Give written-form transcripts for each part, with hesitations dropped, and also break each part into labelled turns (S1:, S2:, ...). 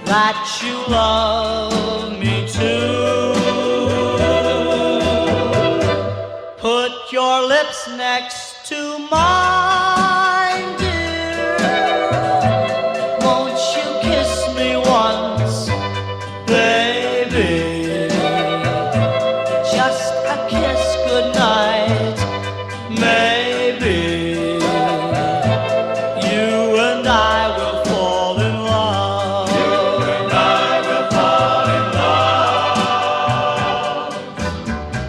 S1: that you love me too. Put your lips next to mine, dear. Won't you kiss me once, baby? Just a kiss goodnight, maybe. You and I will fall in love. You and I will fall in love.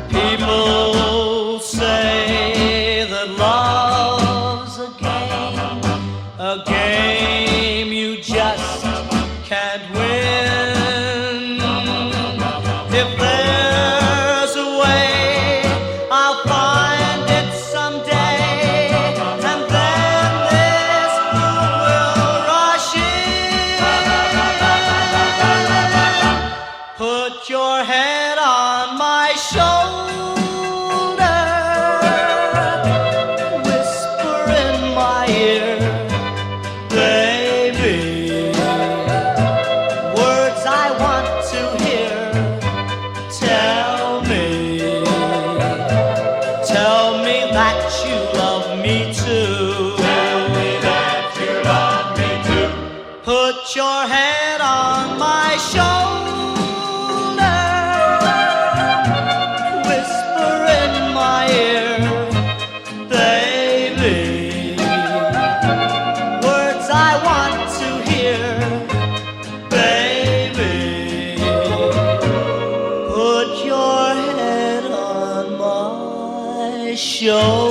S1: People say that love's a game you just can't win. If there's a way, I'll find it someday, and then this moon will rush in. Put your head on my shoulder, whisper in my ear, baby, words I want to hear. Tell me that you love me too. Tell me that you love me too. Put your head on my shoulder, whisper in my ear, baby, words I want to hear, baby. Put your head on my shoulder.